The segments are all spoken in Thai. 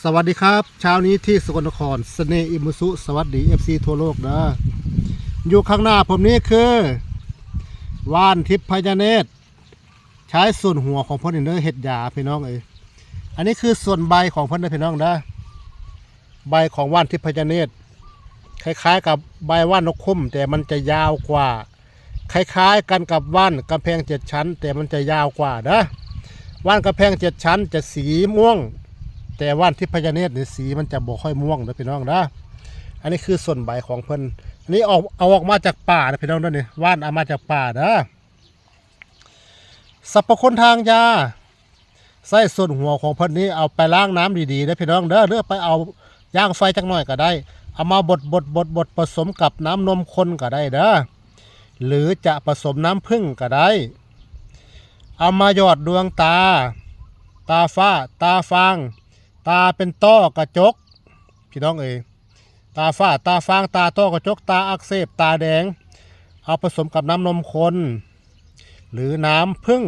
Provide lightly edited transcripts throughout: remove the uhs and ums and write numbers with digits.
สวัสดีครับเช้านี้ที่สกลนครเสน่ห์อิมุสุสวัสดี FC ทั่วโลกนะอยู่ข้างหน้าผมนี้คือว่านทิพย์พญาเนตรใช้ส่วนหัวของเพิ่นเนื้อเห็ดยาพี่น้องอันนี้คือส่วนใบของเพิ่นนะพี่น้องนะใบของว่านทิพย์พญาเนตรคล้ายๆกับใบว่านนกคุ้มแต่มันจะยาวกว่าคล้ายๆกันกับว่านกำแพง7 ชั้นแต่มันจะยาวกว่านะว่านกำแพง7 ชั้นจะสีม่วงแต่ว่านทิพยเนตรเนี่ยสีมันจะบ่ค่อยม่วงนะพี่น้องนะอันนี้คือส่วนใบของเพิ่นอันนี้เอาออกมาจากป่านะพี่น้องนะนี่ว่านเอามาจากป่านะสรรพคุณทางยาใส่ส่วนหัวของเพิ่นนี้เอาไปล้างน้ำดีๆนะพี่น้องเด้อหรือไปเอาย่างไฟจักหน่อยก็ได้เอามาบดผสมกับน้ำนมข้นก็ได้เด้อหรือจะผสมน้ำผึ้งก็ได้เอามาหยอดดวงตาฝ้าตาฟางตาเป็นต้อกระจกพี่น้องตาฝ้าตาฟางตาต้อกระจกตาอักเสบตาแดงเอาผสมกับน้ำนมข้นหรือน้ำผึ้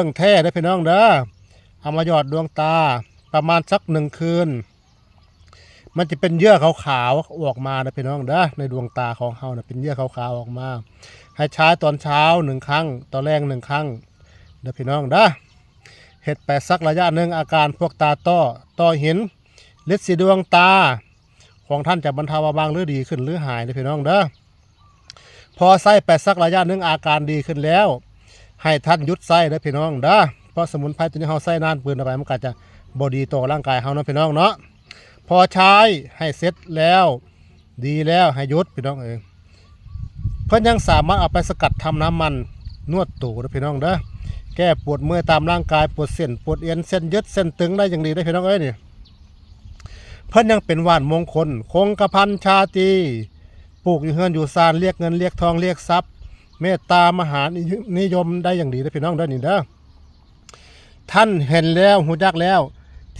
งแท้ได้พี่น้องเด้อเอามาหยอดดวงตาประมาณสัก1 คืนมันจะเป็นเยื่อขาวๆออกมานะพี่น้องเด้อในดวงตาของเฮานะเป็นเยื่อขาวๆออกมาให้ใช้ตอนเช้า1 ครั้งตอนแรก1 ครั้งเด้อพี่น้องเด้อเห็ดไปสักระยะหนึ่งอาการพวกตาต้อหินฤทธิ์สีดวงตาของท่านจะบรรเทาเบาบางหรือดีขึ้นหรือหายเด้อพี่น้องเด้อพอใส่ไปสักระยะหนึ่งอาการดีขึ้นแล้วให้ท่านหยุดใส่เด้อพี่น้องเด้อเพราะสมุนไพรตัวนี้เฮาใส่นานปืนเอาไปมันก็จะบ่ดีต่อร่างกายเฮาเนาะพี่น้องเนาะพอใช้ให้เสร็จแล้วดีแล้วให้หยุดพี่น้องเพิ่นยังสามารถเอาไปสกัดทำน้ำมันนวดตูเด้อพี่น้องเด้อแก้ปวดเมื่อยตามร่างกายปวดเส้นปวดเอ็นเส้นยึดเส้นตึงได้อย่างดีได้พี่น้องนี่เพิ่นยังเป็นว่านมงคลคงกระพันชาตรีปลูกอยู่เฮือนอยู่ซานเรียกเงินเรียกทองเรียกทรัพย์เมตตามหานิยมได้อย่างดีได้พี่น้องได้นี่เด้อท่านเห็นแล้วหูจักแล้ว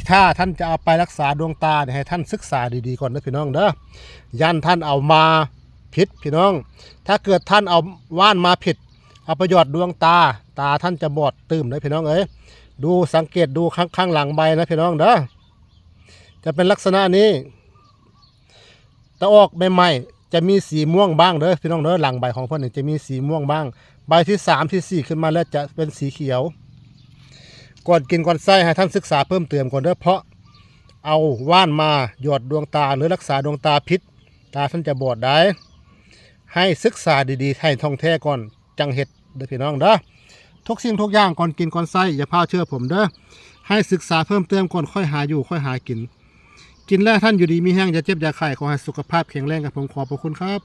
ถ้าท่านจะเอาไปรักษาดวงตาให้ท่านศึกษาดีๆก่อนนะพี่น้องเด้อยันท่านเอามาผิดพี่น้องถ้าเกิดท่านเอาว่านมาผิดเอาประโยชน์ดวงตาท่านจะบอดตื่มเลยพี่น้องดูสังเกตดูข้างหลังใบนะพี่น้องเด้อจะเป็นลักษณะนี้ตะออกใหม่ๆจะมีสีม่วงบ้างเด้อพี่น้องเด้อหลังใบของเพิ่นจะมีสีม่วงบ้างใบที่3ที่4ขึ้นมาแล้วจะเป็นสีเขียวก่อนกินก่อนใส่ให้ท่านศึกษาเพิ่มเติมก่อนเด้อเพราะเอาว่านมาหยอดดวงตาหรือรักษาดวงตาพิษตาท่านจะบอดได้ให้ศึกษาดีๆให้ท่องแท้ก่อนจังเห็ดเด้อพี่น้องเด้อทุกสิ่งทุกอย่างก่อนกินก่อนใส่อย่าพาเชื่อผมเด้อให้ศึกษาเพิ่มเติมก่อนค่อยหาอยู่ค่อยหากินแล้วท่านอยู่ดีมีแห้งอย่าเจ็บอย่าไข้ขอให้สุขภาพแข็งแรงกับผมขอบพระคุณครับ